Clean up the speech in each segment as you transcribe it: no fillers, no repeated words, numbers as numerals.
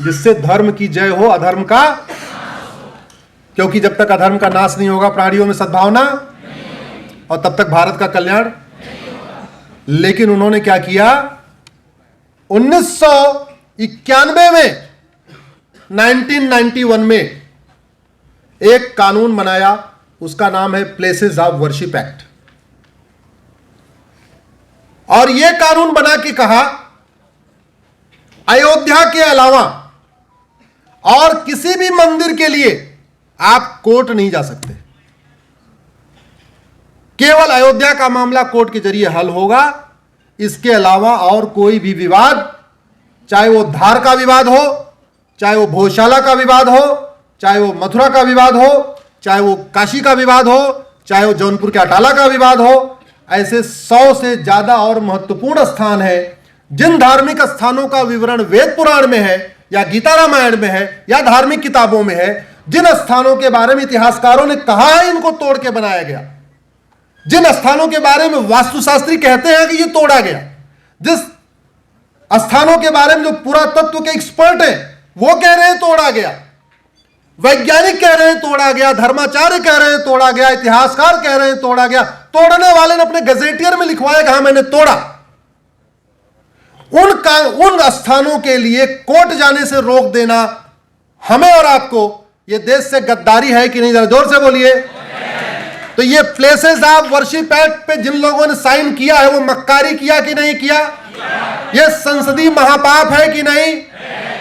जिससे धर्म की जय हो, अधर्म का, क्योंकि जब तक अधर्म का नाश नहीं होगा प्राणियों में सद्भावना, और तब तक भारत का कल्याण। लेकिन उन्होंने क्या किया, 1991 में, 1991 में एक कानून बनाया, उसका नाम है प्लेसेस ऑफ वर्शिप एक्ट। और यह कानून बना के कहा, अयोध्या के अलावा और किसी भी मंदिर के लिए आप कोर्ट नहीं जा सकते, केवल अयोध्या का मामला कोर्ट के जरिए हल होगा। इसके अलावा और कोई भी विवाद, चाहे वो धार का विवाद हो, चाहे वो भोजशाला का विवाद हो, चाहे वो मथुरा का विवाद हो, चाहे वो काशी का विवाद हो, चाहे वो जौनपुर के अटाला का विवाद हो, ऐसे 100 से ज्यादा और महत्वपूर्ण स्थान है। जिन धार्मिक स्थानों का विवरण वेद पुराण में है, या गीता रामायण में है, या धार्मिक किताबों में है, जिन स्थानों के बारे में इतिहासकारों ने कहा है इनको तोड़ के बनाया गया, जिन स्थानों के बारे में वास्तुशास्त्री कहते हैं कि ये तोड़ा गया, जिस स्थानों के बारे में जो पुरातत्व के एक्सपर्ट हैं वो कह रहे हैं तोड़ा गया, वैज्ञानिक कह रहे हैं तोड़ा गया, धर्माचार्य कह रहे हैं तोड़ा गया, इतिहासकार कह रहे हैं तोड़ा गया, तोड़ने वाले ने अपने गजेटियर में लिखवाया कि हाँ मैंने तोड़ा। उन स्थानों के लिए कोर्ट जाने से रोक देना हमें और आपको, यह देश से गद्दारी है कि नहीं? जरा जोर से बोलिए। तो ये प्लेसेस ऑफ वर्शिप एक्ट पे जिन लोगों ने साइन किया है वो मक्कारी किया कि नहीं किया? ये संसदीय महापाप है कि नहीं?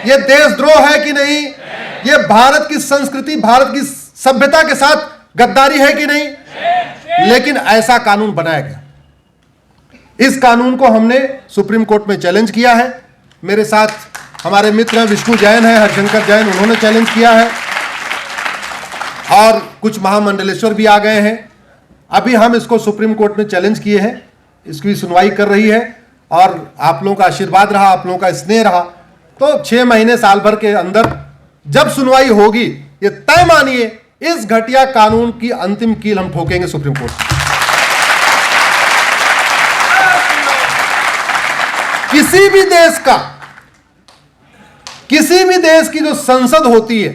ये देशद्रोह है कि नहीं? ये भारत की संस्कृति, भारत की सभ्यता के साथ गद्दारी है कि नहीं? लेकिन ऐसा कानून बनाया गया। इस कानून को हमने सुप्रीम कोर्ट में चैलेंज किया है। मेरे साथ हमारे मित्र हैं, विष्णु जैन है, हरशंकर जैन, उन्होंने चैलेंज किया है, और कुछ महामंडलेश्वर भी आ गए हैं। अभी हम इसको सुप्रीम कोर्ट में चैलेंज किए हैं, इसकी सुनवाई कर रही है, और आप लोगों का आशीर्वाद रहा, आप लोगों का स्नेह रहा, तो 6 महीने साल भर के अंदर जब सुनवाई होगी, ये तय मानिए इस घटिया कानून की अंतिम कील हम ठोकेंगे सुप्रीम कोर्ट। किसी भी देश की जो संसद होती है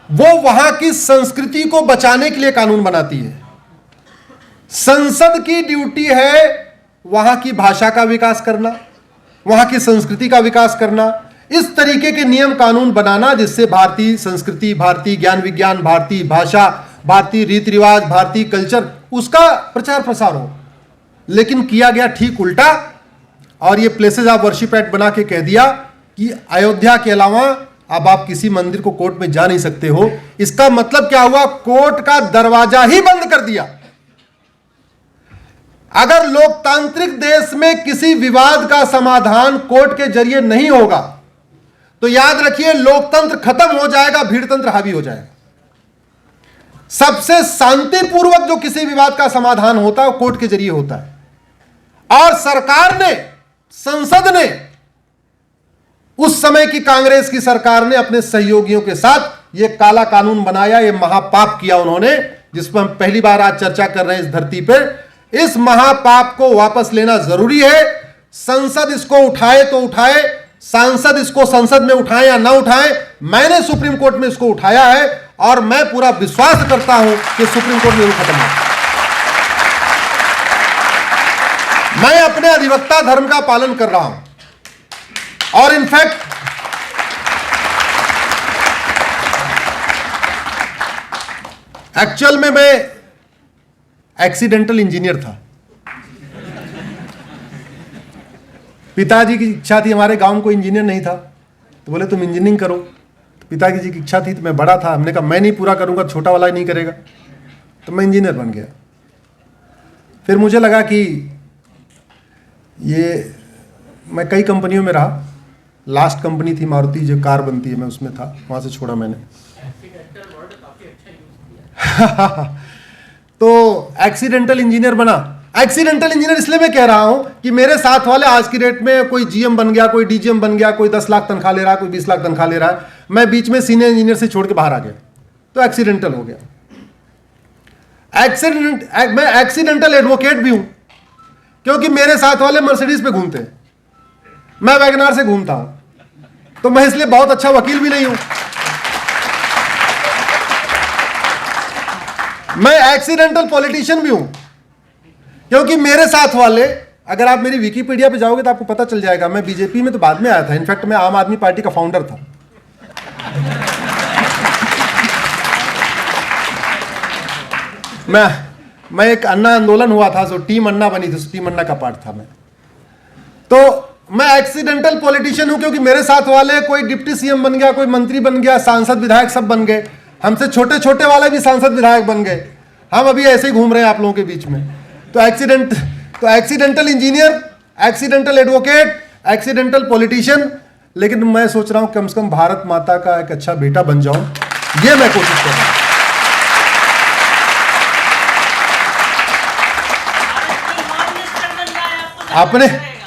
वो वहां की संस्कृति को बचाने के लिए कानून बनाती है। संसद की ड्यूटी है वहां की भाषा का विकास करना, वहां की संस्कृति का विकास करना, इस तरीके के नियम कानून बनाना जिससे भारतीय संस्कृति, भारतीय ज्ञान विज्ञान, भारतीय भाषा, भारतीय रीति रिवाज, भारतीय कल्चर, उसका प्रचार प्रसार हो। लेकिन किया गया ठीक उल्टा, और ये प्लेसेस ऑफ वर्शिप एक्ट बना के कह दिया कि अयोध्या के अलावा अब आप किसी मंदिर को कोर्ट में जा नहीं सकते हो। इसका मतलब क्या हुआ? कोर्ट का दरवाजा ही बंद कर दिया। अगर लोकतांत्रिक देश में किसी विवाद का समाधान कोर्ट के जरिए नहीं होगा तो याद रखिए लोकतंत्र खत्म हो जाएगा, भीड़तंत्र हावी हो जाएगा। सबसे शांतिपूर्वक जो किसी विवाद का समाधान होता है वो कोर्ट के जरिए होता है। और सरकार ने, संसद ने, उस समय की कांग्रेस की सरकार ने अपने सहयोगियों के साथ यह काला कानून बनाया, यह महापाप किया उन्होंने, जिस पर हम पहली बार आज चर्चा कर रहे हैं इस धरती पर। इस महापाप को वापस लेना जरूरी है। संसद इसको उठाए तो उठाए, सांसद इसको संसद में उठाए या ना उठाए, मैंने सुप्रीम कोर्ट में इसको उठाया है, और मैं पूरा विश्वास करता हूं कि सुप्रीम कोर्ट में खत्म हो। मैं अपने अधिवक्ता धर्म का पालन कर रहा हूं, और इनफैक्ट एक्चुअल में मैं एक्सीडेंटल इंजीनियर था। पिताजी की इच्छा थी, हमारे गांव में कोई इंजीनियर नहीं था, तो बोले तुम इंजीनियरिंग करो। तो पिताजी जी की इच्छा थी, तो मैं बड़ा था, हमने कहा मैं नहीं पूरा करूंगा, छोटा वाला ही नहीं करेगा, तो मैं इंजीनियर बन गया। फिर मुझे लगा कि ये, मैं कई कंपनियों में रहा, लास्ट कंपनी थी मारुति जो कार बनती है, मैं उसमें था, वहां से छोड़ा मैंने। तो एक्सीडेंटल इंजीनियर बना। एक्सीडेंटल इंजीनियर इसलिए मैं कह रहा हूं कि मेरे साथ वाले आज की डेट में कोई जीएम बन गया, कोई डीजीएम बन गया, कोई 10 लाख तनख्वाह ले रहा है, कोई 20 लाख तनख्वाह ले रहा है। मैं बीच में सीनियर इंजीनियर से छोड़ के बाहर आ गया, तो एक्सीडेंटल हो गया। मैं एक्सीडेंटल एडवोकेट भी हूं, क्योंकि मेरे साथ वाले मर्सिडीज पे घूमते हैं, मैं वैगनार से घूमता हूं। तो मैं इसलिए बहुत अच्छा वकील भी नहीं हूं। मैं एक्सीडेंटल पॉलिटिशियन भी हूं, क्योंकि मेरे साथ वाले, अगर आप मेरी विकिपीडिया पे जाओगे तो आपको पता चल जाएगा, मैं बीजेपी में तो बाद में आया था। इनफैक्ट मैं आम आदमी पार्टी का फाउंडर था। मैं एक अन्ना आंदोलन हुआ था, जो टीम अन्ना बनी थी, टीम अन्ना का पार्ट था मैं। तो मैं एक्सीडेंटल पॉलिटिशियन हूं, क्योंकि मेरे साथ वाले कोई डिप्टी सीएम बन गया, कोई मंत्री बन गया, सांसद विधायक सब बन गए, हमसे छोटे छोटे वाले भी सांसद विधायक बन गए। हम अभी ऐसे ही घूम रहे हैं आप लोगों के बीच में। तो accidental engineer, accidental advocate, accidental politician, लेकिन मैं सोच रहा हूं कम से कम भारत माता का एक अच्छा बेटा बन जाऊं, ये मैं कोशिश कर रहा हूं।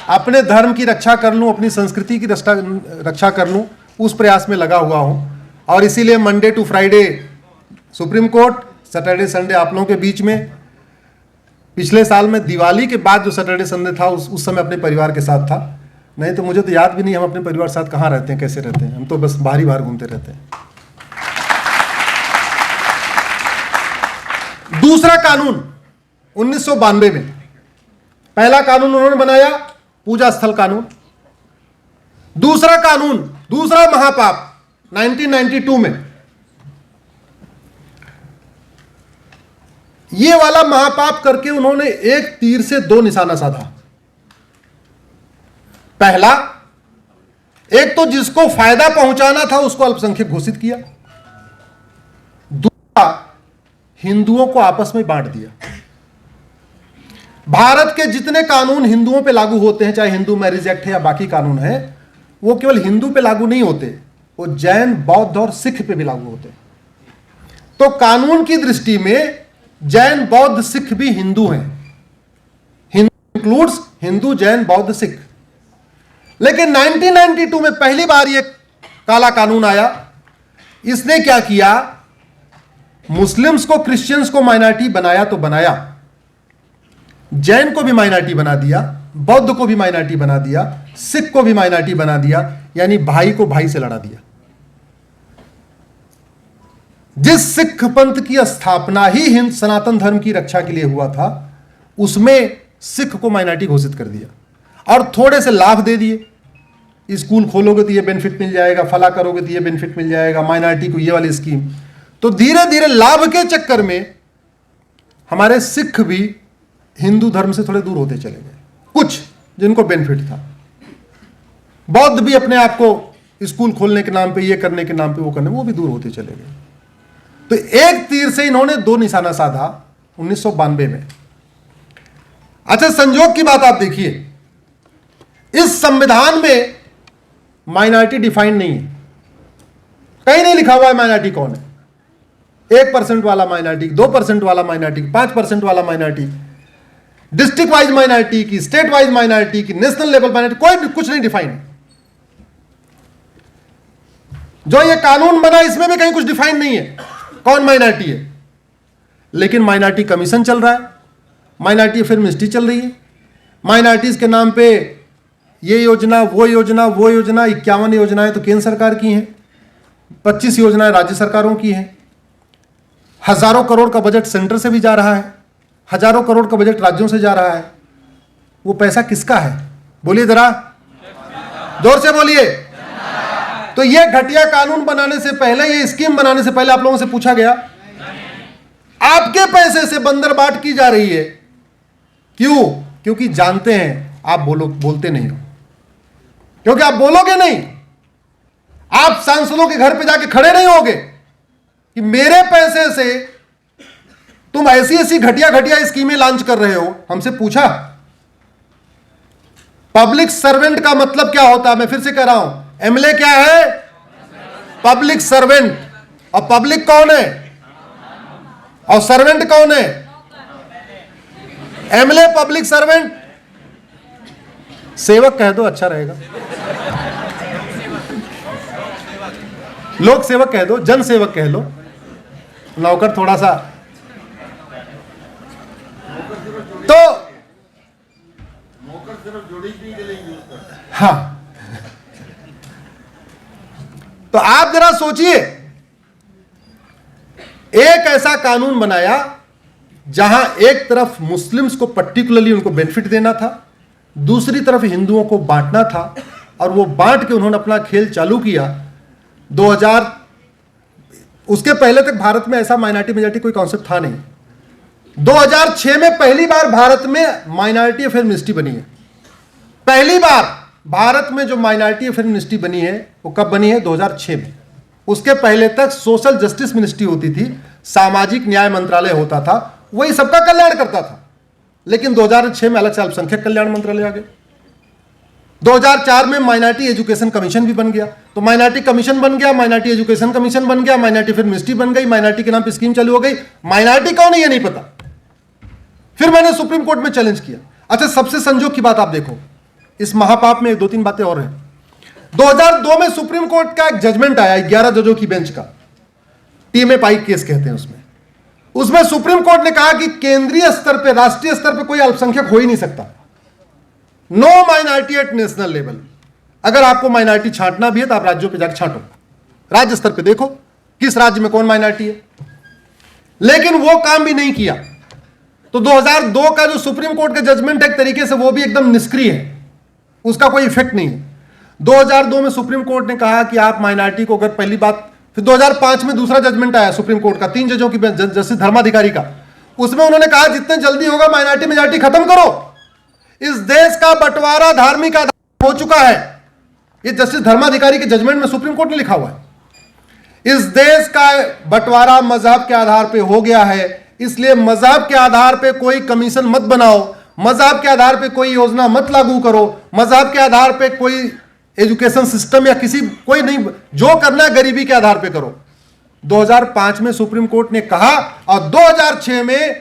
अपने धर्म की रक्षा कर लूं, अपनी संस्कृति की रक्षा कर लूं, उस प्रयास में लगा हुआ हूं। और इसीलिए Monday to Friday Supreme Court, Saturday Sunday आप लोगों के बीच में। पिछले साल में दिवाली के बाद जो सैटरडे संडे था, उस समय अपने परिवार के साथ था। नहीं तो मुझे तो याद भी नहीं हम अपने परिवार के साथ कहाँ रहते हैं, कैसे रहते हैं। हम तो बस बाहर ही बाहर घूमते रहते हैं। दूसरा कानून 1992 में, पहला कानून उन्होंने बनाया पूजा स्थल कानून। दूसरा कानून, दूसरा महापाप 1992 में, ये वाला महापाप करके उन्होंने एक तीर से दो निशाना साधा। पहला, एक तो जिसको फायदा पहुंचाना था उसको अल्पसंख्यक घोषित किया। दूसरा, हिंदुओं को आपस में बांट दिया। भारत के जितने कानून हिंदुओं पे लागू होते हैं, चाहे हिंदू मैरिज एक्ट है या बाकी कानून है, वो केवल हिंदू पे लागू नहीं होते, वो जैन, बौद्ध और सिख पे भी लागू होते हैं। तो कानून की दृष्टि में जैन, बौद्ध, सिख भी हिंदू हैं। हिंदू इंक्लूड्स हिंदू, जैन, बौद्ध, सिख। लेकिन 1992 में पहली बार ये काला कानून आया। इसने क्या किया, मुस्लिम्स को, क्रिश्चियंस को माइनॉरिटी बनाया तो बनाया, जैन को भी माइनॉरिटी बना दिया, बौद्ध को भी माइनॉरिटी बना दिया, सिख को भी माइनॉरिटी बना दिया, यानी भाई को भाई से लड़ा दिया। जिस सिख पंथ की स्थापना ही हिंद सनातन धर्म की रक्षा के लिए हुआ था, उसमें सिख को माइनॉरिटी घोषित कर दिया और थोड़े से लाभ दे दिए। स्कूल खोलोगे तो ये बेनिफिट मिल जाएगा, फला करोगे तो ये बेनिफिट मिल जाएगा, माइनॉरिटी को ये वाली स्कीम। तो धीरे धीरे लाभ के चक्कर में हमारे सिख भी हिंदू धर्म से थोड़े दूर होते चले गए, कुछ जिनको बेनिफिट था। बौद्ध भी अपने आप को स्कूल खोलने के नाम पे, ये करने के नाम पे, वो करने, वो भी दूर होते चले गए। तो एक तीर से इन्होंने दो निशाना साधा 1992 में। अच्छा, संजोग की बात आप देखिए, इस संविधान में माइनॉरिटी डिफाइंड नहीं है, कहीं नहीं लिखा हुआ है माइनॉरिटी कौन है। 1% वाला माइनॉरिटी, 2% वाला माइनॉरिटी, 5% वाला माइनॉरिटी, डिस्ट्रिक्ट वाइज माइनॉरिटी की, स्टेट वाइज माइनॉरिटी की, नेशनल लेवल माइनॉरिटी, कोई कुछ नहीं डिफाइन है। जो ये कानून बना इसमें भी कहीं कुछ डिफाइन नहीं है कौन माइनॉरिटी है। लेकिन माइनॉरिटी कमीशन चल रहा है, माइनॉरिटी अफेयर मिनिस्ट्री चल रही है, माइनॉरिटीज के नाम पे ये योजना, वो योजना, वो योजना, 51 योजनाएं तो केंद्र सरकार की हैं, 25 योजनाएं राज्य सरकारों की हैं, हजारों करोड़ का बजट सेंटर से भी जा रहा है, हजारों करोड़ का बजट राज्यों से जा रहा है। वो पैसा किसका है, बोलिए जरा, जोर से बोलिए। तो ये घटिया कानून बनाने से पहले, ये स्कीम बनाने से पहले आप लोगों से पूछा गया, आपके पैसे से बंदरबाट की जा रही है, क्यों? क्योंकि जानते हैं आप बोलते नहीं हो, क्योंकि आप बोलोगे नहीं, आप सांसदों के घर पे जाके खड़े नहीं होगे कि मेरे पैसे से तुम ऐसी ऐसी घटिया घटिया स्कीमें लॉन्च कर रहे हो। हमसे पूछा, पब्लिक सर्वेंट का मतलब क्या होता है? मैं फिर से कह रहा हूं, एमएलए क्या है? Public servant. और पब्लिक कौन है? और सर्वेंट कौन है? MLA public servant. सेवक कह दो, अच्छा रहेगा। लोक सेवक कह दो, जन सेवक कह लो, नौकर थोड़ा सा। तो हाँ, तो आप जरा सोचिए, एक ऐसा कानून बनाया जहां एक तरफ मुस्लिम्स को पर्टिकुलरली उनको बेनिफिट देना था, दूसरी तरफ हिंदुओं को बांटना था, और वो बांट के उन्होंने अपना खेल चालू किया। 2000 उसके पहले तक भारत में ऐसा माइनॉरिटी मेजॉरिटी कोई कॉन्सेप्ट था नहीं। 2006 में पहली बार भारत में माइनॉरिटी अफेयर मिनिस्ट्री बनी है। पहली बार भारत में जो माइनॉरिटी अफेयर मिनिस्ट्री बनी है वो कब बनी है? 2006 में। उसके पहले तक सोशल जस्टिस मिनिस्ट्री होती थी, सामाजिक न्याय मंत्रालय होता था, वही सबका कल्याण करता था। लेकिन 2006 में अलग से अल्पसंख्यक कल्याण मंत्रालय आ गया। 2004 में माइनॉरिटी एजुकेशन कमीशन भी बन गया। तो माइनॉरिटी कमीशन बन गया, माइनॉरिटी एजुकेशन कमीशन बन गया, माइनॉरिटी अफेयर मिनिस्ट्री बन गई, माइनॉरिटी के नाम पर स्कीम चालू हो गई। माइनॉरिटी कौन है ये नहीं पता। फिर मैंने सुप्रीम कोर्ट में चैलेंज किया। अच्छा, सबसे संजोग की बात आप देखो, इस महापाप में 2-3 बातें और हैं। 2002 में सुप्रीम कोर्ट का एक जजमेंट आया 11 जजों की बेंच का, टीएमए केस कहते हैं उसमें सुप्रीम कोर्ट ने कहा कि केंद्रीय स्तर पे, राष्ट्रीय स्तर पे कोई अल्पसंख्यक हो ही नहीं सकता। No minority at national level. अगर आपको माइनॉरिटी छांटना भी है तो आप राज्यों पे जाकर छांटो, राज्य स्तर पे देखो किस राज्य में कौन माइनॉरिटी है। लेकिन वो काम भी नहीं किया। तो 2002 का जो सुप्रीम कोर्ट का जजमेंट है एक तरीके से वो भी एकदम निष्क्रिय है, उसका कोई इफेक्ट नहीं है। 2002 में सुप्रीम कोर्ट ने कहा कि आप माइनॉरिटी को, अगर पहली बात, फिर 2005 में दूसरा जजमेंट आया सुप्रीम कोर्ट का, 3 जजों की जस्टिस धर्माधिकारी का। उसमें उन्होंने कहा जितने जल्दी होगा माइनॉरिटी मेजॉरिटी खत्म करो। इस देश का बंटवारा धार्मिक आधार हो चुका है। ये जस्टिस धर्माधिकारी के जजमेंट में सुप्रीम कोर्ट ने लिखा हुआ है। इस देश का बंटवारा मजहब के आधार पर हो गया है, इसलिए मजहब के आधार पर कोई कमीशन मत बनाओ, मजहब के आधार पर कोई योजना मत लागू करो, मजहब के आधार पर कोई एजुकेशन सिस्टम या कोई नहीं, जो करना है गरीबी के आधार पे करो। 2005 में सुप्रीम कोर्ट ने कहा और 2006 में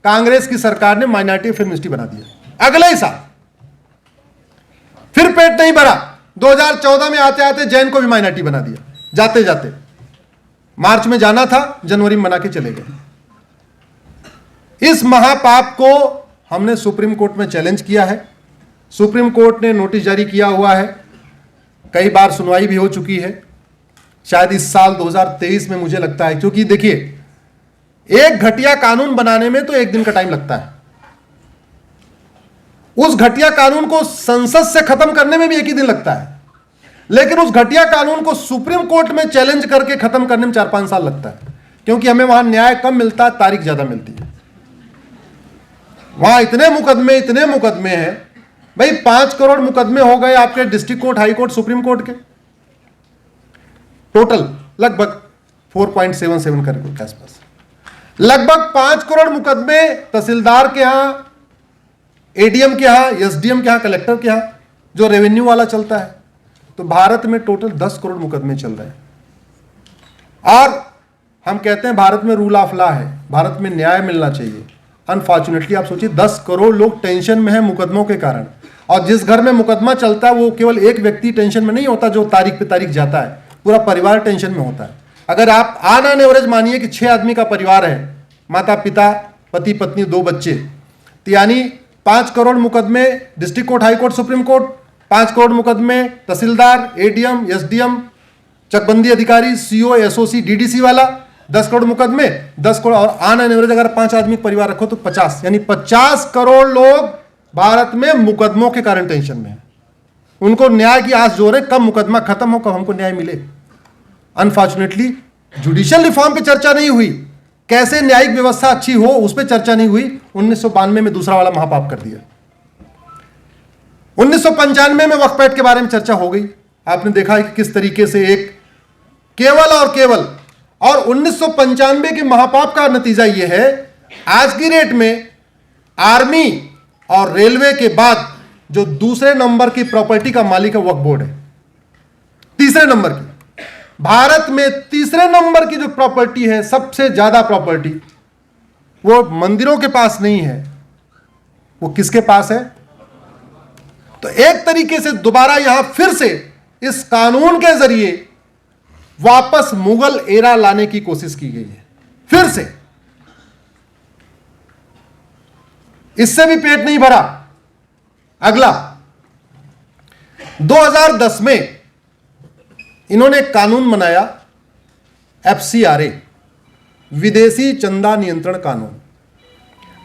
कांग्रेस की सरकार ने माइनॉरिटी अफेयर मिनिस्ट्री बना दिया। अगले ही साल फिर पेट नहीं भरा, 2014 में आते आते जैन को भी माइनॉरिटी बना दिया। जाते जाते मार्च में जाना था, जनवरी में बना के चले गए। इस महापाप को हमने सुप्रीम कोर्ट में चैलेंज किया है। सुप्रीम कोर्ट ने नोटिस जारी किया हुआ है, कई बार सुनवाई भी हो चुकी है। शायद इस साल 2023 में मुझे लगता है, क्योंकि देखिए एक घटिया कानून बनाने में तो 1 दिन का टाइम लगता है, उस घटिया कानून को संसद से खत्म करने में भी 1 ही दिन लगता है, लेकिन उस घटिया कानून को सुप्रीम कोर्ट में चैलेंज करके खत्म करने में 4-5 साल लगता है, क्योंकि हमें वहां न्याय कम मिलता है, तारीख ज्यादा मिलती है। वहां इतने मुकदमे हैं भाई, 5 करोड़ मुकदमे हो गए आपके district court, high court, supreme court के, टोटल लगभग 4.77 करोड़ के आसपास। लगभग 5 करोड़ मुकदमे तहसीलदार के यहां, एडीएम के यहां, एसडीएम के यहां, कलेक्टर के यहां, जो रेवेन्यू वाला चलता है। तो भारत में टोटल 10 करोड़ मुकदमे चल रहे हैं। और हम कहते हैं भारत में रूल ऑफ लॉ है, भारत में न्याय मिलना चाहिए। अनफॉर्चुनेटली आप सोचिए 10 करोड़ लोग टेंशन में हैं मुकदमों के कारण। और जिस घर में मुकदमा चलता है वो केवल एक व्यक्ति टेंशन में नहीं होता जो तारीख पे तारीख जाता है, पूरा परिवार टेंशन में होता है। अगर आप ऑन एवरेज मानिए कि 6 आदमी का परिवार है, माता पिता, पति पत्नी, 2 बच्चे, तो यानी 5 करोड़ मुकदमे district court, high court, supreme court, 5 crore मुकदमे तहसीलदार, एडीएम, एसडीएम, चकबंदी अधिकारी, सीओ, एसओसी, डीडीसी वाला, 10 करोड़ मुकदमे, 10 करोड़, और ऑन एवरेज अगर 5 आदमी परिवार रखो तो 50, यानी 50 करोड़ लोग भारत में मुकदमों के कारण टेंशन में है। उनको न्याय की आस जोर है, कब मुकदमा खत्म हो, कब हमको न्याय मिले। अनफॉर्चुनेटली जुडिशियल रिफॉर्म पे चर्चा नहीं हुई, कैसे न्यायिक व्यवस्था अच्छी हो उस पर चर्चा नहीं हुई। 1992 में दूसरा वाला महापाप कर दिया। 1995 में वक्फ एक्ट के बारे में चर्चा हो गई। आपने देखा है कि किस तरीके से एक केवल और केवल, और 1995 के महापाप का नतीजा यह है, आज की डेट में आर्मी और रेलवे के बाद जो दूसरे नंबर की प्रॉपर्टी का मालिक है वक्फ बोर्ड है। तीसरे नंबर की, भारत में तीसरे नंबर की जो प्रॉपर्टी है, सबसे ज्यादा प्रॉपर्टी, वो मंदिरों के पास नहीं है, वो किसके पास है? तो एक तरीके से दोबारा यहां फिर से इस कानून के जरिए वापस मुगल एरा लाने की कोशिश की गई है। फिर से इससे भी पेट नहीं भरा। अगला 2010 में इन्होंने एक कानून बनाया, FCRA, विदेशी चंदा नियंत्रण कानून।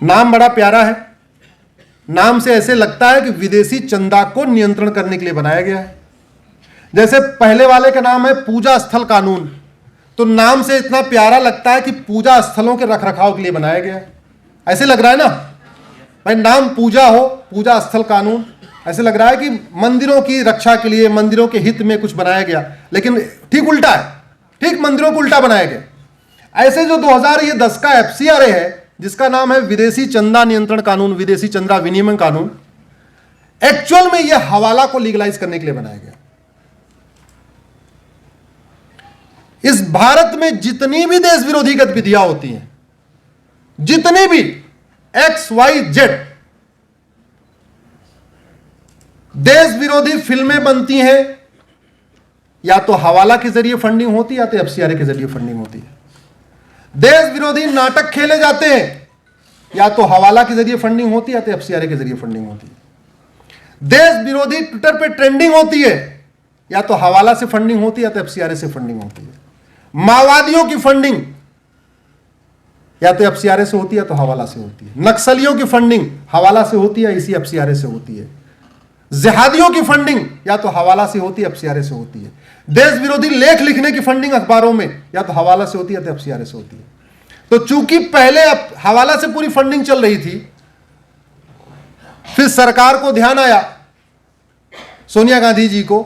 नाम बड़ा प्यारा है, नाम से ऐसे लगता है कि विदेशी चंदा को नियंत्रण करने के लिए बनाया गया है। जैसे पहले वाले का नाम है पूजा स्थल कानून, तो नाम से इतना प्यारा लगता है कि पूजा स्थलों के रखरखाव के लिए बनाया गया है, ऐसे लग रहा है ना भाई। नाम पूजा हो, पूजा स्थल कानून, ऐसे लग रहा है कि मंदिरों की रक्षा के लिए, मंदिरों के हित में कुछ बनाया गया, लेकिन ठीक उल्टा है, ठीक मंदिरों को उल्टा बनाया गया। ऐसे जो 2010 का FCRA है, जिसका नाम है विदेशी चंदा नियंत्रण कानून, विदेशी चंदा विनियमन कानून, एक्चुअल में यह हवाला को लीगलाइज करने के लिए बनाया गया। इस भारत में जितनी भी देश विरोधी गतिविधियां होती हैं, जितनी भी XYZ देश विरोधी फिल्में बनती हैं, या तो हवाला के जरिए फंडिंग होती है या तो FCRA के जरिए फंडिंग होती है। देश विरोधी नाटक खेले जाते हैं, या तो हवाला के जरिए फंडिंग होती है या तो FCRA के जरिए फंडिंग होती है। देश विरोधी ट्विटर पे ट्रेंडिंग होती है, या तो हवाला से फंडिंग होती है या तो FCRA से फंडिंग होती है। माओवादियों की फंडिंग या तो FCRA से होती है या तो हवाला से होती है। नक्सलियों की फंडिंग हवाला से होती है, इसी FCRA से होती है। जिहादियों की फंडिंग या तो हवाला से होती है, FCRA से होती है। देश विरोधी लेख लिखने की फंडिंग अखबारों में या तो हवाला से होती है या तो FCRA से होती है। तो चूंकि पहले हवाला से पूरी फंडिंग चल रही थी, फिर सरकार को ध्यान आया, सोनिया गांधी जी को,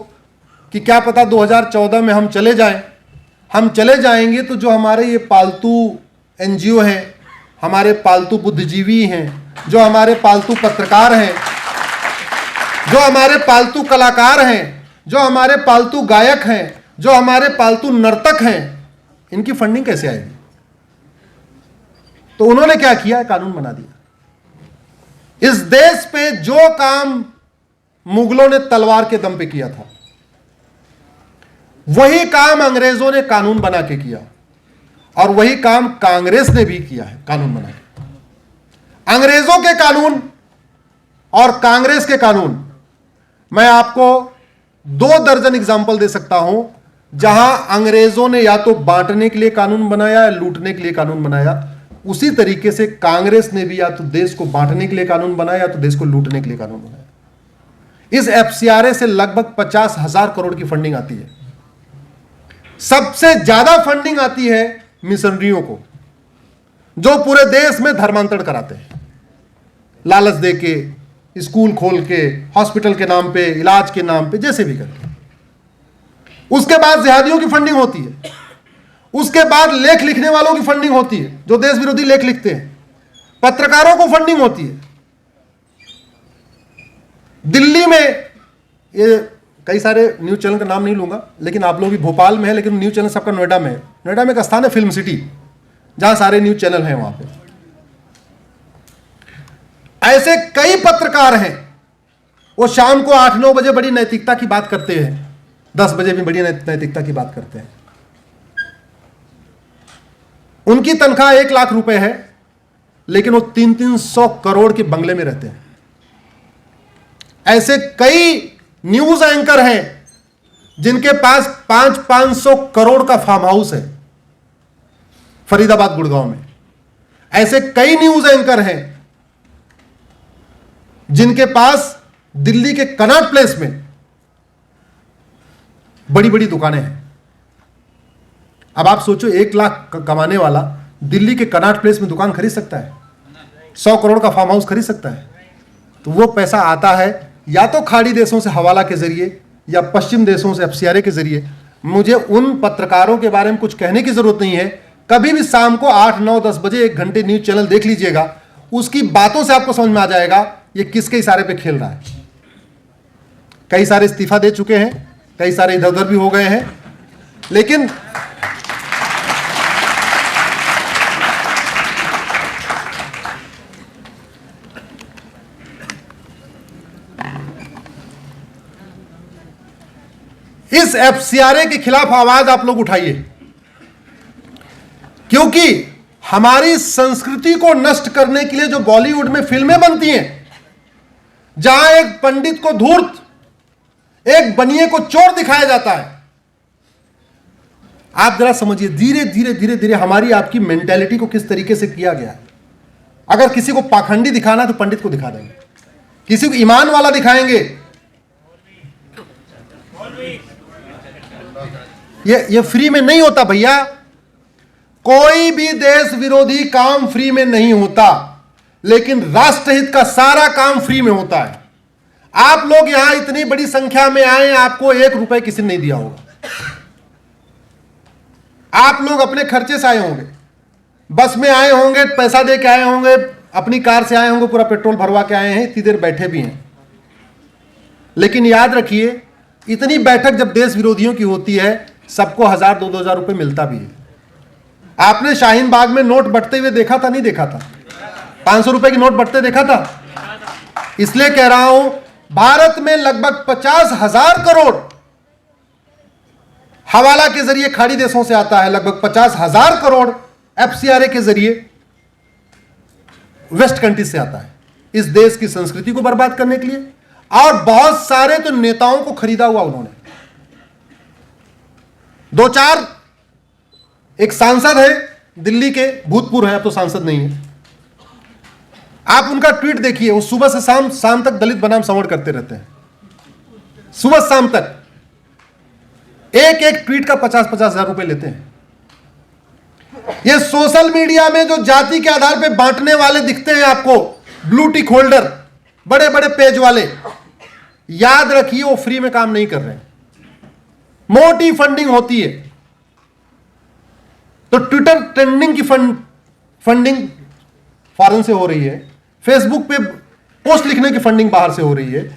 कि क्या पता 2014 में हम चले जाएं। हम चले जाएंगे तो जो हमारे ये पालतू NGO हैं, हमारे पालतू बुद्धिजीवी हैं, जो हमारे पालतू पत्रकार हैं, जो हमारे पालतू कलाकार हैं, जो हमारे पालतू गायक हैं, जो हमारे पालतू नर्तक हैं, इनकी फंडिंग कैसे आएगी। तो उन्होंने क्या किया, कानून बना दिया। इस देश पे जो काम मुगलों ने तलवार के दम पे किया था, वही काम अंग्रेजों ने कानून बना के किया, और वही काम कांग्रेस ने भी किया है, कानून बना के। अंग्रेजों के कानून और कांग्रेस के कानून, मैं आपको 2 दर्जन एग्जाम्पल दे सकता हूं, जहां अंग्रेजों ने या तो बांटने के लिए कानून बनाया या लूटने के लिए कानून बनाया, उसी तरीके से कांग्रेस ने भी या तो देश को बांटने के लिए कानून बनाया या तो देश को लूटने के लिए कानून बनाया। इस FCRA से लगभग 50,000 करोड़ की फंडिंग आती है। सबसे ज्यादा फंडिंग आती है मिशनरियों को, जो पूरे देश में धर्मांतरण कराते हैं, लालच देके, स्कूल खोल के, हॉस्पिटल के नाम पे, इलाज के नाम पे, जैसे भी करके। उसके बाद जिहादियों की फंडिंग होती है। उसके बाद लेख लिखने वालों की फंडिंग होती है, जो देश विरोधी लेख लिखते हैं। पत्रकारों को फंडिंग होती है। दिल्ली में ये कई सारे न्यूज चैनल का नाम नहीं लूंगा, लेकिन आप लोग भी भोपाल में है, लेकिन न्यूज चैनल सबका नोएडा में है। नोएडा में एक स्थान है फिल्म सिटी, जहां सारे न्यूज चैनल हैं। वहां पे ऐसे कई पत्रकार हैं, वो शाम को 8-9 बजे बड़ी नैतिकता की बात करते हैं, 10 बजे भी बड़ी नैतिकता की बात करते हैं। उनकी तनख्वाह 1 लाख रुपए है, लेकिन वो 300-300 करोड़ के बंगले में रहते हैं। ऐसे कई न्यूज एंकर हैं जिनके पास 500-500 करोड़ का फार्म हाउस है फरीदाबाद, गुड़गांव में। ऐसे कई न्यूज एंकर हैं जिनके पास दिल्ली के कनॉट प्लेस में बड़ी बड़ी दुकानें हैं। अब आप सोचो, 1 लाख कमाने वाला दिल्ली के कनॉट प्लेस में दुकान खरीद सकता है, 100 करोड़ का फार्म हाउस खरीद सकता है। तो वो पैसा आता है या तो खाड़ी देशों से हवाला के जरिए, या पश्चिम देशों से FCRA के जरिए। मुझे उन पत्रकारों के बारे में कुछ कहने की जरूरत नहीं है। कभी भी शाम को 8-9-10 बजे 1 घंटे न्यूज चैनल देख लीजिएगा, उसकी बातों से आपको समझ में आ जाएगा ये किसके इशारे पे खेल रहा है। कई सारे इस्तीफा दे चुके हैं, कई सारे इधर उधर भी हो गए हैं, लेकिन इस FCRA के खिलाफ आवाज आप लोग उठाइए, क्योंकि हमारी संस्कृति को नष्ट करने के लिए जो बॉलीवुड में फिल्में बनती हैं, जहां एक पंडित को धूर्त, एक बनिए को चोर दिखाया जाता है, आप जरा समझिए, धीरे धीरे धीरे धीरे हमारी आपकी मेंटेलिटी को किस तरीके से किया गया है। अगर किसी को पाखंडी दिखाना तो पंडित को दिखा देंगे, किसी को ईमान वाला दिखाएंगे। ये फ्री में नहीं होता भैया, कोई भी देश विरोधी काम फ्री में नहीं होता, लेकिन राष्ट्रहित का सारा काम फ्री में होता है। आप लोग यहां इतनी बड़ी संख्या में आए, आपको 1 रुपए किसी ने नहीं दिया होगा। आप लोग अपने खर्चे से आए होंगे, बस में आए होंगे, पैसा दे के आए होंगे, अपनी कार से आए होंगे, पूरा पेट्रोल भरवा के आए हैं, इतनी देर बैठे भी हैं। लेकिन याद रखिए, इतनी बैठक जब देश विरोधियों की होती है, सबको 1000 2 2000 रुपए मिलता भी है। आपने शाहीन बाग में नोट बंटते हुए देखा था? नहीं देखा था? 500 रुपए की नोट बंटते देखा था? इसलिए कह रहा हूं, भारत में लगभग 50,000 करोड़ हवाला के जरिए खाड़ी देशों से आता है, लगभग 50,000 करोड़ एफसीआरए के जरिए वेस्ट कंट्रीज से आता है, इस देश की संस्कृति को बर्बाद करने के लिए। और बहुत सारे तो नेताओं को खरीदा हुआ उन्होंने। 2-4 एक सांसद है दिल्ली के, भूतपूर्व है, अब तो सांसद नहीं है। आप उनका ट्वीट देखिए, वो सुबह से शाम तक दलित बनाम संवरण करते रहते हैं, सुबह शाम तक। एक एक ट्वीट का 50-50 हजार रुपए लेते हैं। ये सोशल मीडिया में जो जाति के आधार पे बांटने वाले दिखते हैं आपको, ब्लू टिक होल्डर, बड़े बड़े पेज वाले, याद रखिए वो फ्री में काम नहीं कर रहे हैं, मोटी फंडिंग होती है। तो ट्विटर ट्रेंडिंग की फंडिंग फॉरेन से हो रही है, फेसबुक पे पोस्ट लिखने की फंडिंग बाहर से हो रही है,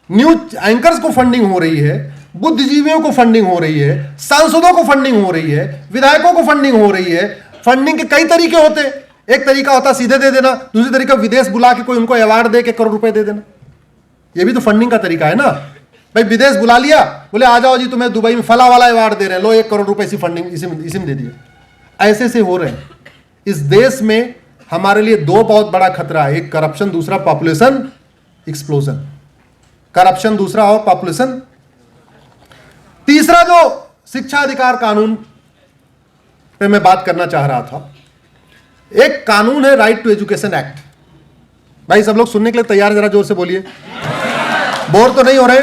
न्यूज एंकर्स को फंडिंग हो रही है, बुद्धिजीवियों को फंडिंग हो रही है, सांसदों को फंडिंग हो रही है, विधायकों को फंडिंग हो रही है। फंडिंग के कई तरीके होते हैं। एक तरीका होता सीधे दे देना, दूसरी तरीका विदेश बुला के कोई उनको अवार्ड दे के करोड़ रुपए दे देना। ये भी तो फंडिंग का तरीका है ना भाई। विदेश बुला लिया, बोले आ जाओ जी, तुम्हें दुबई में फला वाला अवार्ड दे रहे हैं, लो 1 करोड़ रुपए इसी फंडिंग इसी में दे दिया। ऐसे से हो रहे हैं। इस देश में हमारे लिए 2 बहुत बड़ा खतरा है, एक करप्शन, दूसरा पॉपुलेशन एक्सप्लोजन। करप्शन दूसरा और पॉपुलेशन तीसरा। जो शिक्षा अधिकार कानून पे मैं बात करना चाह रहा था, एक कानून है राइट टू एजुकेशन एक्ट। भाई सब लोग सुनने के लिए तैयार? जरा जोर से बोलिए। बोर तो नहीं हो रहे?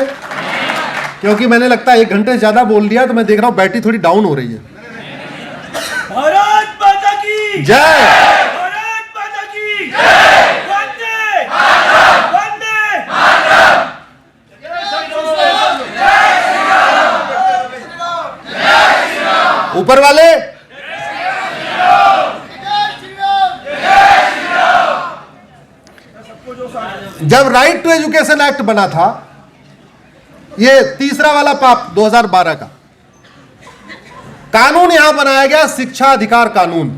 क्योंकि मैंने लगता है 1 घंटे से ज्यादा बोल दिया, तो मैं देख रहा हूं बैटरी थोड़ी डाउन हो रही है। भारत माता की जय, भारत माता की जय, वंदे मातरम, वंदे मातरम। ऊपर वाले जब राइट टू एजुकेशन एक्ट बना था, ये तीसरा वाला पाप 2012 का कानून यहां बनाया गया, शिक्षा अधिकार कानून,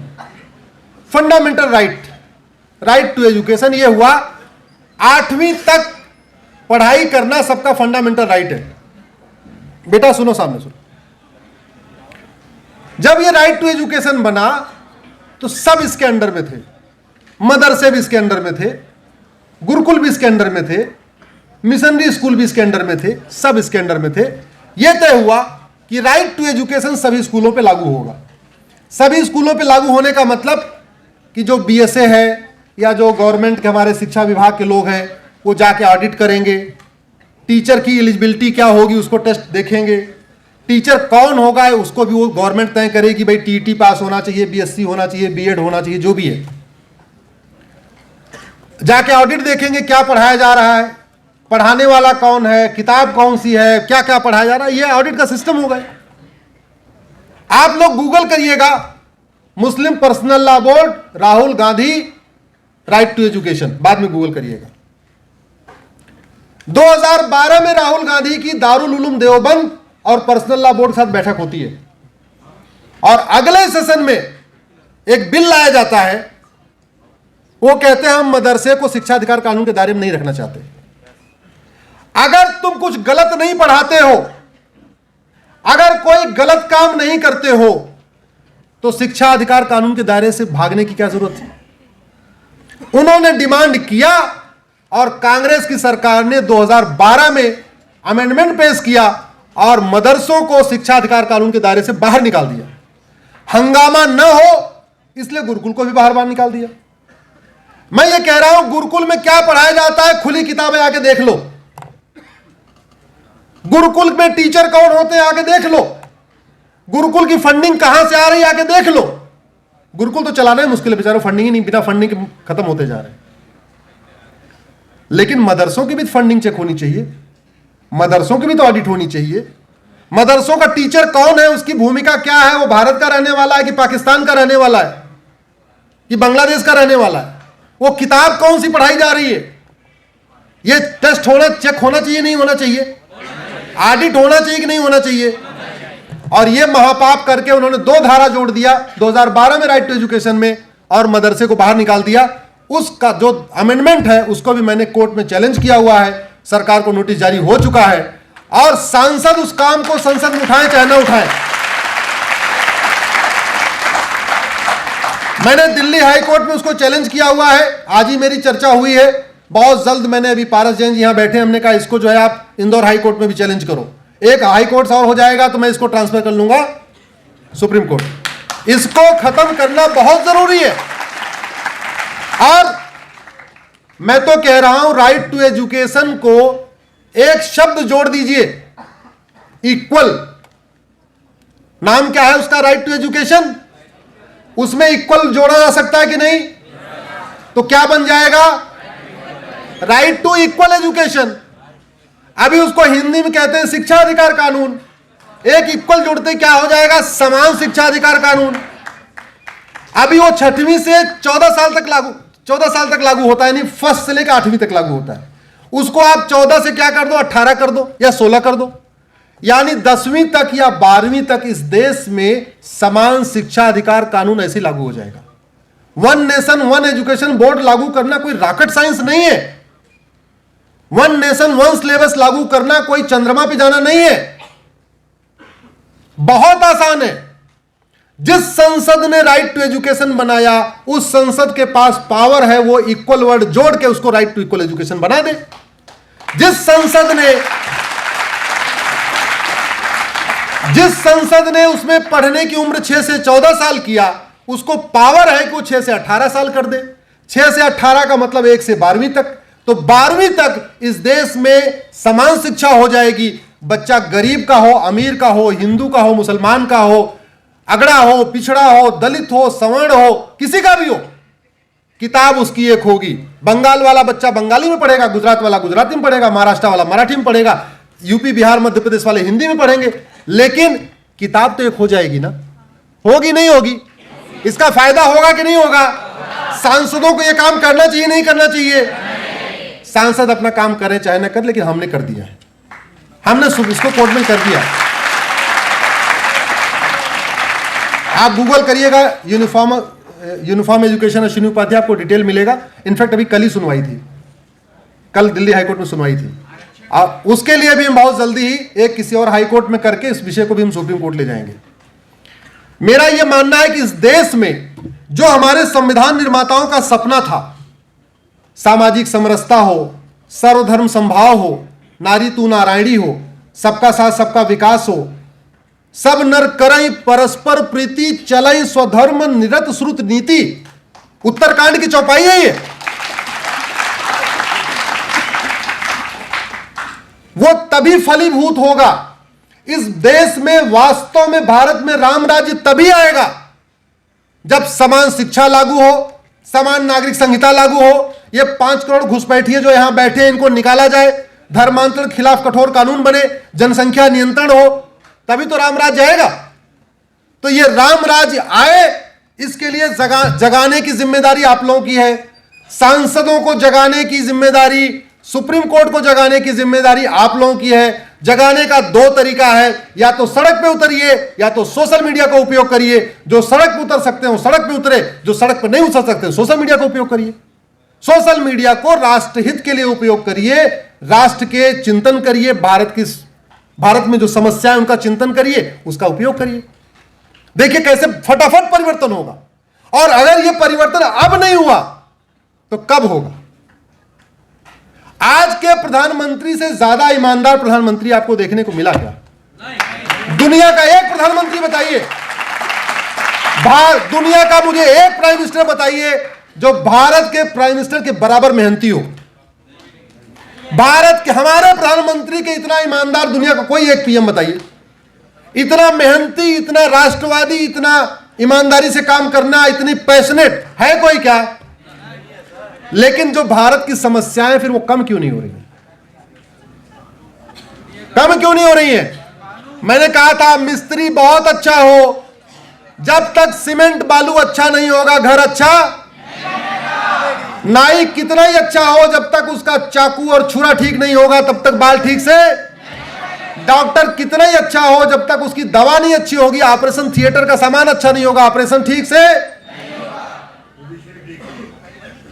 फंडामेंटल राइट टू एजुकेशन। ये हुआ 8वीं तक पढ़ाई करना सबका फंडामेंटल राइट है। बेटा सुनो, सामने सुनो। जब ये राइट टू एजुकेशन बना तो सब इसके अंडर में थे, मदरसे भी इसके अंडर में थे, गुरुकुल भी इसके अंडर में थे, मिशनरी स्कूल भी इसके अंडर में थे, सब इसके अंडर में थे। यह तय हुआ कि राइट टू एजुकेशन सभी स्कूलों पे लागू होगा। सभी स्कूलों पे लागू होने का मतलब कि जो बीएसए है या जो गवर्नमेंट के हमारे शिक्षा विभाग के लोग हैं, वो जाके ऑडिट करेंगे, टीचर की एलिजिबिलिटी क्या होगी उसको टेस्ट देखेंगे, टीचर कौन होगा उसको भी वो गवर्नमेंट तय करेगी, भाई टीटी पास होना चाहिए, बीएससी होना चाहिए, बीएड होना चाहिए, जो भी है। जाके ऑडिट देखेंगे क्या पढ़ाया जा रहा है, पढ़ाने वाला कौन है, किताब कौन सी है, क्या क्या पढ़ाया जा रहा है, ये ऑडिट का सिस्टम होगा। आप लोग गूगल करिएगा, Muslim personal law board, Rahul Gandhi, right to education, बाद में गूगल करिएगा। 2012 में राहुल गांधी की दारुल उलूम देवबंद और पर्सनल लॉ बोर्ड के साथ बैठक होती है, और अगले सेशन में एक बिल लाया जाता है। वो कहते हैं हम मदरसे को शिक्षा अधिकार कानून के दायरे में नहीं रखना चाहते। अगर तुम कुछ गलत नहीं पढ़ाते हो, अगर कोई गलत काम नहीं करते हो, तो शिक्षा अधिकार कानून के दायरे से भागने की क्या जरूरत थी। उन्होंने डिमांड किया और कांग्रेस की सरकार ने 2012 में अमेंडमेंट पेश किया और मदरसों को शिक्षा अधिकार कानून के दायरे से बाहर निकाल दिया। हंगामा न हो, इसलिए गुरुकुल को भी बाहर निकाल दिया। मैं ये कह रहा हूं, गुरुकुल में क्या पढ़ाया जाता है, खुली किताबें आके देख लो। गुरुकुल में टीचर कौन होते हैं, आके देख लो। गुरुकुल की फंडिंग कहां से आ रही है, आके देख लो। गुरुकुल तो चलाना ही मुश्किल है, बेचारों, फंडिंग ही नहीं, बिना फंडिंग के खत्म होते जा रहे हैं। लेकिन मदरसों की भी फंडिंग चेक होनी चाहिए, मदरसों की भी तो ऑडिट होनी चाहिए। मदरसों का टीचर कौन है, उसकी भूमिका क्या है, वो भारत का रहने वाला है कि पाकिस्तान का रहने वाला है कि बांग्लादेश का रहने वाला है, वो किताब कौन सी पढ़ाई जा रही है, ये टेस्ट होना, चेक होना चाहिए, नहीं होना चाहिए, ऑडिट होना चाहिए कि नहीं होना चाहिए। और ये महापाप करके उन्होंने 2 धारा जोड़ दिया 2012 में राइट टू एजुकेशन में, और मदरसे को बाहर निकाल दिया। उसका जो अमेंडमेंट है उसको भी मैंने कोर्ट में चैलेंज किया हुआ है, सरकार को नोटिस जारी हो चुका है, और सांसद उस काम को संसद में उठाएं चाहे ना उठाएं। मैंने दिल्ली हाई कोर्ट में उसको चैलेंज किया हुआ है, आज ही मेरी चर्चा हुई है। बहुत जल्द मैंने, अभी पारस जैन जी यहां बैठे, हमने कहा इसको जो है आप इंदौर हाई कोर्ट में भी चैलेंज करो। एक हाई कोर्ट और हो जाएगा तो मैं इसको ट्रांसफर कर लूंगा सुप्रीम कोर्ट। इसको खत्म करना बहुत जरूरी है। और मैं तो कह रहा हूं, राइट टू एजुकेशन को एक शब्द जोड़ दीजिए, इक्वल। नाम क्या है उसका, राइट टू एजुकेशन। उसमें इक्वल जोड़ा जा सकता है कि नहीं, तो क्या बन जाएगा, राइट टू इक्वल एजुकेशन। अभी उसको हिंदी में कहते हैं शिक्षा अधिकार कानून, एक इक्वल जुड़ते क्या हो जाएगा, समान शिक्षा अधिकार कानून। अभी वो 6वीं से 14 साल तक लागू होता है, नहीं, फर्स्ट से लेकर 8वीं तक लागू होता है। उसको आप 14 से क्या कर दो, 18 कर दो या 16 कर दो, यानी 10वीं तक या 12वीं तक इस देश में समान शिक्षा अधिकार कानून ऐसे लागू हो जाएगा। One nation one education board लागू करना कोई रॉकेट साइंस नहीं है। वन नेशन वन सिलेबस लागू करना कोई चंद्रमा पे जाना नहीं है, बहुत आसान है। जिस संसद ने राइट टू एजुकेशन बनाया, उस संसद के पास पावर है, वो इक्वल वर्ड जोड़ के उसको राइट टू इक्वल एजुकेशन बना दे। जिस संसद ने उसमें पढ़ने की उम्र 6 से 14 साल किया, उसको पावर है कि वो 6 से 18 साल कर दे। 6 से 18 का मतलब 1 से 12वीं तक, तो 12वीं तक इस देश में समान शिक्षा हो जाएगी। बच्चा गरीब का हो, अमीर का हो, हिंदू का हो, मुसलमान का हो, अगड़ा हो, पिछड़ा हो, दलित हो, सवर्ण हो, किसी का भी हो, किताब उसकी एक होगी। बंगाल वाला बच्चा बंगाली में पढ़ेगा, गुजरात वाला गुजराती में पढ़ेगा, महाराष्ट्र वाला मराठी में पढ़ेगा, यूपी बिहार मध्य प्रदेश वाले हिंदी में पढ़ेंगे, लेकिन किताब तो एक हो जाएगी ना, होगी नहीं होगी? इसका फायदा होगा कि नहीं होगा? सांसदों को यह काम करना चाहिए नहीं करना चाहिए? सांसद अपना काम करें चाहे ना कर, लेकिन हमने कर दिया है, हमने इसको कोर्ट में कर दिया। आप गूगल करिएगा यूनिफॉर्म एजुकेशन अश्विनी उपाध्याय, आपको डिटेल मिलेगा। इनफैक्ट अभी कल ही सुनवाई थी, कल दिल्ली हाईकोर्ट में सुनवाई थी। उसके लिए भी हम बहुत जल्दी ही एक किसी और हाईकोर्ट में करके इस विषय को भी हम सुप्रीम कोर्ट ले जाएंगे। मेरा यह मानना है कि इस देश में जो हमारे संविधान निर्माताओं का सपना था, सामाजिक समरसता हो, सर्वधर्म संभाव हो, नारी तू नारायणी हो, सबका साथ सबका विकास हो, सब नर करई परस्पर प्रीति, चलई स्वधर्म निरत श्रुत नीति, उत्तरकांड की चौपाई है ये। वो तभी फलीभूत होगा इस देश में, वास्तव में भारत में राम राज्य तभी आएगा जब समान शिक्षा लागू हो, समान नागरिक संहिता लागू हो, ये 5 करोड़ घुसपैठिए जो यहां बैठे हैं इनको निकाला जाए, धर्मांतरण के खिलाफ कठोर कानून बने, जनसंख्या नियंत्रण हो, तभी तो राम राज्य आएगा। तो ये राम राज्य आए, इसके लिए जगाने की जिम्मेदारी आप लोगों की है। सांसदों को जगाने की जिम्मेदारी, सुप्रीम कोर्ट को जगाने की जिम्मेदारी आप लोगों की है। जगाने का 2 तरीका है, या तो सड़क पे उतरिए या तो सोशल मीडिया का उपयोग करिए। जो सड़क पे उतर सकते हैं वो सड़क पे उतरे, जो सड़क पे नहीं उतर सकते सोशल मीडिया का उपयोग करिए। सोशल मीडिया को राष्ट्रहित के लिए उपयोग करिए, राष्ट्र के चिंतन करिए, भारत में जो समस्या है उनका चिंतन करिए, उसका उपयोग करिए। देखिए कैसे फटाफट परिवर्तन होगा, और अगर यह परिवर्तन अब नहीं हुआ तो कब होगा? आज के प्रधानमंत्री से ज्यादा ईमानदार प्रधानमंत्री आपको देखने को मिला क्या? दुनिया का एक प्रधानमंत्री बताइए दुनिया का मुझे एक प्राइम मिनिस्टर बताइए जो भारत के प्राइम मिनिस्टर के बराबर मेहनती हो। भारत के हमारे प्रधानमंत्री के इतना ईमानदार दुनिया का कोई एक पीएम बताइए। इतना मेहनती, इतना राष्ट्रवादी, इतना ईमानदारी से काम करना, इतनी पैशनेट है कोई क्या? लेकिन जो भारत की समस्याएं फिर वो कम क्यों नहीं हो रही है? कम क्यों नहीं हो रही है? मैंने कहा था मिस्त्री बहुत अच्छा हो, जब तक सीमेंट बालू अच्छा नहीं होगा घर अच्छा। नाई कितना ही अच्छा हो, जब तक उसका चाकू और छुरा ठीक नहीं होगा तब तक बाल ठीक से। डॉक्टर कितना ही अच्छा हो, जब तक उसकी दवा नहीं अच्छी होगी, ऑपरेशन थिएटर का सामान अच्छा नहीं होगा, ऑपरेशन ठीक से।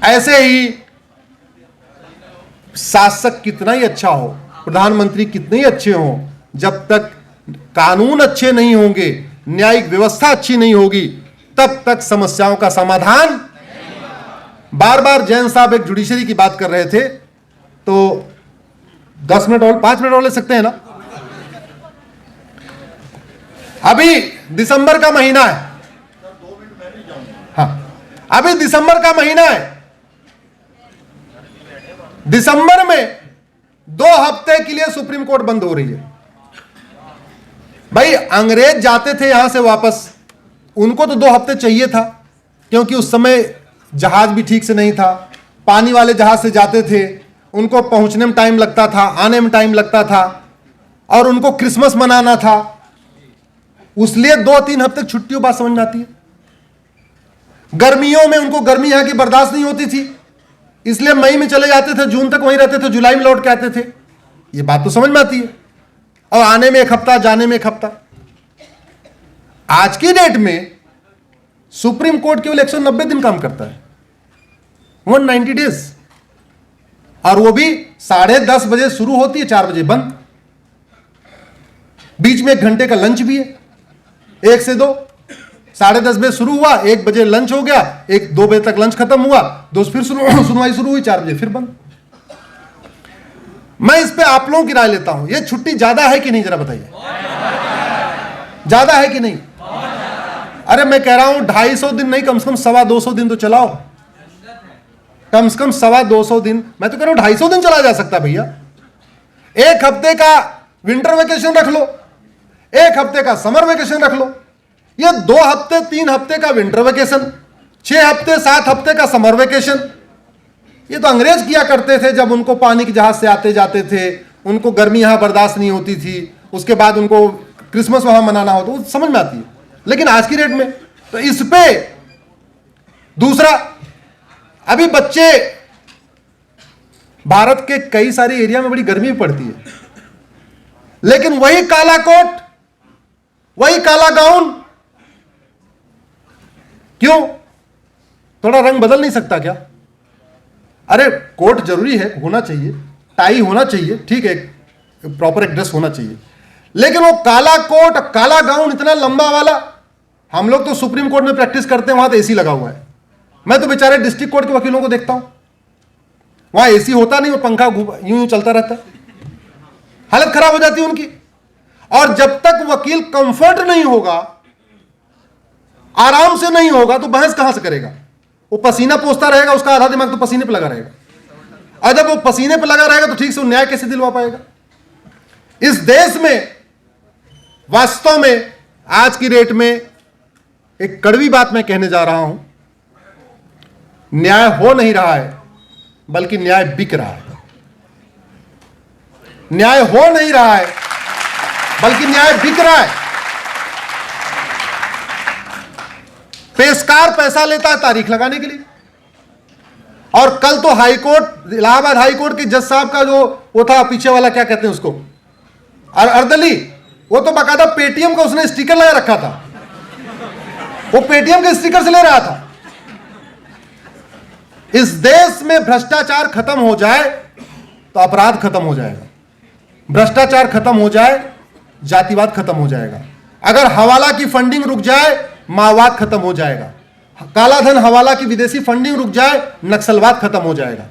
ऐसे ही शासक कितना ही अच्छा हो, प्रधानमंत्री कितने ही अच्छे हो, जब तक कानून अच्छे नहीं होंगे, न्यायिक व्यवस्था अच्छी नहीं होगी, तब तक समस्याओं का समाधान। बार बार जैन साहब एक जुडिशरी की बात कर रहे थे, तो 10 मिनट और 5 मिनट और ले सकते हैं ना? अभी दिसंबर का महीना है। हाँ, अभी दिसंबर का महीना है। दिसंबर में 2 हफ्ते के लिए सुप्रीम कोर्ट बंद हो रही है। भाई अंग्रेज जाते थे यहां से वापस, उनको तो 2 हफ्ते चाहिए था, क्योंकि उस समय जहाज भी ठीक से नहीं था। पानी वाले जहाज से जाते थे, उनको पहुंचने में टाइम लगता था, आने में टाइम लगता था, और उनको क्रिसमस मनाना था, उसलिए 2-3 हफ्ते छुट्टियों बात समझ में आती है। गर्मियों में उनको गर्मी यहां की बर्दाश्त नहीं होती थी, इसलिए मई में चले जाते थे, जून तक वहीं रहते थे, जुलाई में लौट के आते थे। ये बात तो समझ में आती है। और आने में 1 हफ्ता, जाने में 1 हफ्ता। आज की डेट में सुप्रीम कोर्ट केवल 190 दिन काम करता है, 190 डेज, और वो भी 10:30 बजे शुरू होती है, 4 बजे बंद। बीच में 1 घंटे का लंच भी है, 1 से 2। 10:30 बजे शुरू हुआ, 1 बजे लंच हो गया, 1-2 बजे तक लंच खत्म हुआ, 2 फिर सुनवाई शुरू हुई, 4 बजे फिर बंद। मैं इस पे आप लोगों की राय लेता हूं, ये छुट्टी ज्यादा है कि नहीं, जरा बताइए। ज्यादा है कि नहीं? अरे मैं कह रहा हूं 250 दिन नहीं, कम से कम 225 दिन तो चलाओ। कम से कम 225 दिन, मैं तो कह रहा हूं 250 दिन चला जा सकता भैया। 1 हफ्ते का विंटर वेकेशन रख लो, 1 हफ्ते का समर वेकेशन रख लो। ये 2 हफ्ते 3 हफ्ते का विंटर वेकेशन, 6 हफ्ते 7 हफ्ते का समर वेकेशन। ये तो अंग्रेज किया करते थे, जब उनको पानी के जहाज से आते जाते थे, उनको गर्मी यहां बर्दाश्त नहीं होती थी, उसके बाद उनको क्रिसमस वहां मनाना हो, तो वो समझ में आती है। लेकिन आज की डेट में तो इस पे दूसरा, अभी बच्चे, भारत के कई सारे एरिया में बड़ी गर्मी पड़ती है, लेकिन वही काला कोट, वही काला गाउन, क्यों? थोड़ा रंग बदल नहीं सकता क्या? अरे कोट जरूरी है, होना चाहिए, टाई होना चाहिए, ठीक है, प्रॉपर एक ड्रेस होना चाहिए, लेकिन वो काला कोट, काला गाउन इतना लंबा वाला, हम लोग तो सुप्रीम कोर्ट में प्रैक्टिस करते हैं, वहां तो एसी लगा हुआ है। मैं तो बेचारे डिस्ट्रिक्ट कोर्ट के वकीलों को देखता हूं, वहां एसी होता नहीं, वो पंखा यूं यूं चलता रहता है, हालत खराब हो जाती है उनकी। और जब तक वकील कंफर्ट नहीं होगा, आराम से नहीं होगा, तो बहस कहां से करेगा? वो पसीना पोंछता रहेगा, उसका आधा दिमाग तो पसीने पे लगा रहेगा, और जब वो पसीने पे लगा रहेगा तो ठीक से वो न्याय कैसे दिलवा पाएगा? इस देश में वास्तव में आज की डेट में एक कड़वी बात मैं कहने जा रहा हूं, न्याय हो नहीं रहा है, बल्कि न्याय बिक रहा है। न्याय हो नहीं रहा है, बल्कि न्याय बिक रहा है। पेशकार पैसा लेता है तारीख लगाने के लिए, और कल तो हाईकोर्ट, इलाहाबाद हाईकोर्ट के जज साहब का जो वो था पीछे वाला, क्या कहते हैं उसको, अर्दली, वो तो बाकायदा पेटीएम का उसने स्टिकर लगा रखा था, वो पेटीएम के स्टिकर से ले रहा था। इस देश में भ्रष्टाचार खत्म हो जाए तो अपराध खत्म हो जाएगा, भ्रष्टाचार खत्म हो जाए, जातिवाद खत्म हो जाएगा। अगर हवाला की फंडिंग रुक जाए, माओवाद खत्म हो जाएगा। काला धन, हवाला की विदेशी फंडिंग रुक जाए, नक्सलवाद खत्म हो जाएगा।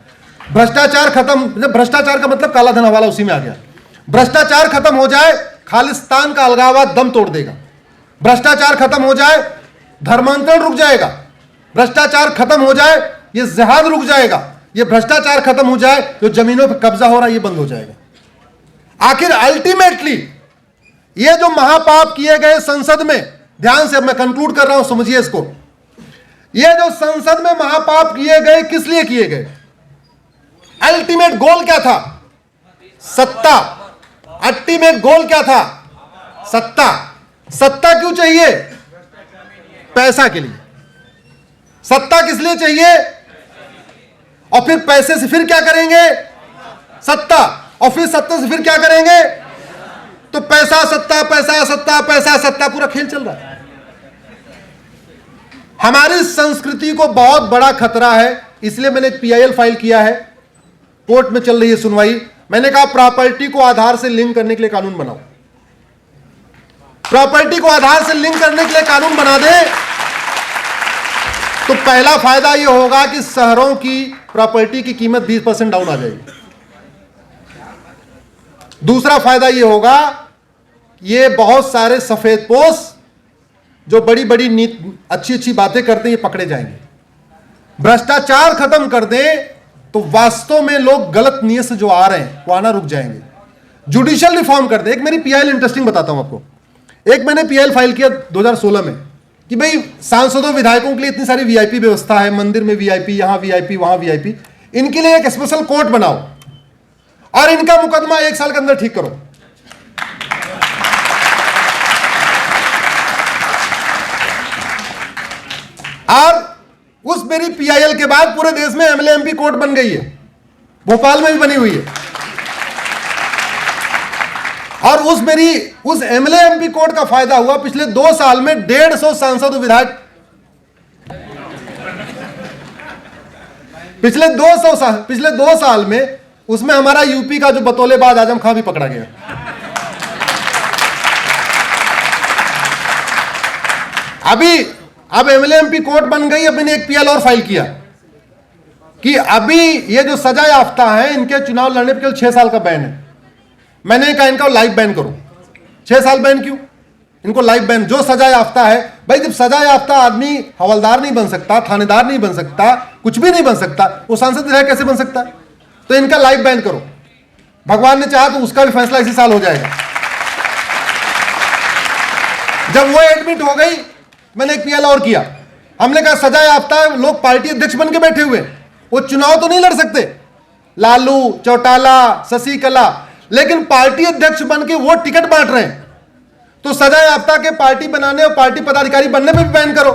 भ्रष्टाचार खत्म, भ्रष्टाचार का मतलब काला धन हवाला उसी में आ गया। भ्रष्टाचार खत्म हो जाए, खालिस्तान का अलगाववाद दम तोड़ देगा। भ्रष्टाचार खत्म हो जाए, धर्मांतरण रुक जाएगा, भ्रष्टाचार खत्म हो जाए, ये जिहाद रुक जाएगा, ये भ्रष्टाचार खत्म हो जाए, जो जमीनों पर कब्जा हो रहा है ये बंद हो जाएगा। आखिर अल्टीमेटली ये जो महापाप किए गए संसद में, ध्यान से मैं कंक्लूड कर रहा हूं, समझिए इसको, ये जो संसद में महापाप किए गए किस लिए किए गए? अल्टीमेट गोल क्या था? सत्ता। अल्टीमेट गोल क्या था? सत्ता। सत्ता क्यों चाहिए? पैसा के लिए। सत्ता किस लिए चाहिए? और फिर पैसे से फिर क्या करेंगे? सत्ता। और फिर सत्ता से फिर क्या करेंगे? तो पैसा सत्ता, पैसा सत्ता, पैसा सत्ता, पूरा खेल चल रहा है। हमारी संस्कृति को बहुत बड़ा खतरा है, इसलिए मैंने पीआईएल फाइल किया है। कोर्ट में चल रही है सुनवाई। मैंने कहा प्रॉपर्टी को आधार से लिंक करने के लिए कानून बनाओ, प्रॉपर्टी को आधार से लिंक करने के लिए कानून बना दे, तो पहला फायदा यह होगा कि शहरों की प्रॉपर्टी की कीमत 20% डाउन आ जाएगी। दूसरा फायदा यह होगा, ये बहुत सारे सफेदपोश जो बड़ी बड़ी अच्छी अच्छी बातें करते हैं ये पकड़े जाएंगे। भ्रष्टाचार खत्म कर दें तो वास्तव में लोग गलत नीयत से जो आ रहे हैं वो आना रुक जाएंगे। जुडिशियल रिफॉर्म कर दें। एक मेरी पीआईएल इंटरेस्टिंग बताता हूं आपको। एक मैंने पीआईएल फाइल किया 2016 में कि भाई सांसदों विधायकों के लिए इतनी सारी वीआईपी व्यवस्था है, मंदिर में वीआईपी, यहां वीआईपी, वहां वीआईपी, इनके लिए एक स्पेशल कोर्ट बनाओ और इनका मुकदमा 1 साल के अंदर ठीक करो। और उस मेरी पीआईएल के बाद पूरे देश में एमएलए एमपी कोर्ट बन गई है, भोपाल में भी बनी हुई है। और उस एमएलए एमपी कोर्ट का फायदा हुआ, पिछले 2 साल में 150 सांसद विधायक, पिछले 2 साल में उसमें हमारा यूपी का जो बतौलेबाज आजम खां भी पकड़ा गया। अब एमएलए एमपी कोर्ट बन गई। अब मैंने एक पीएल और फाइल किया कि अभी ये जो सजा याफ्ता है इनके चुनाव लड़ने पर केवल 6 साल का बैन है। मैंने कहा इनका लाइफ बैन करो। 6 साल बैन क्यों? इनको लाइफ बैन। जो सजा याफ्ता है, भाई जब सजा याफ्ता आदमी हवलदार नहीं बन सकता, थानेदार नहीं बन सकता, कुछ भी नहीं बन सकता, वो सांसद विधायक कैसे बन सकता है? तो इनका लाइफ बैन करो। भगवान ने चाहा तो उसका भी फैसला इसी साल हो जाएगा। जब वो एडमिट हो गई, मैंने एक पीएल और किया। हमने कहा सजा याफ्ता लोग पार्टी अध्यक्ष बन के बैठे हुए, वो चुनाव तो नहीं लड़ सकते, लालू, चौटाला, शशिकला, लेकिन पार्टी अध्यक्ष बन के वो टिकट बांट रहे हैं। तो सजा याफ्ता के पार्टी बनाने और पार्टी पदाधिकारी बनने पे भी बैन करो,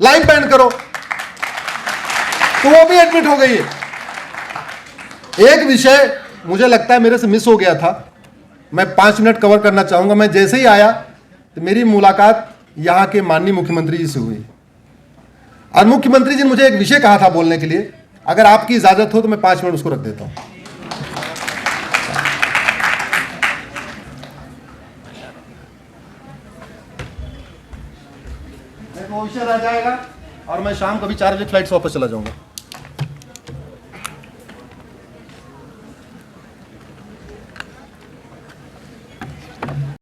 लाइफ बैन करो। तो वो भी एडमिट हो गई है। एक विषय मुझे लगता है मेरे से मिस हो गया था, मैं 5 मिनट कवर करना चाहूंगा। मैं जैसे ही आया तो मेरी मुलाकात यहां के माननीय मुख्यमंत्री जी से हुई और मुख्यमंत्री जी ने मुझे एक विषय कहा था बोलने के लिए। अगर आपकी इजाजत हो तो मैं 5 मिनट उसको रख देता हूं। वो विषय रह जाएगा और मैं शाम कभी 4 बजे फ्लाइट से वापस चला जाऊंगा।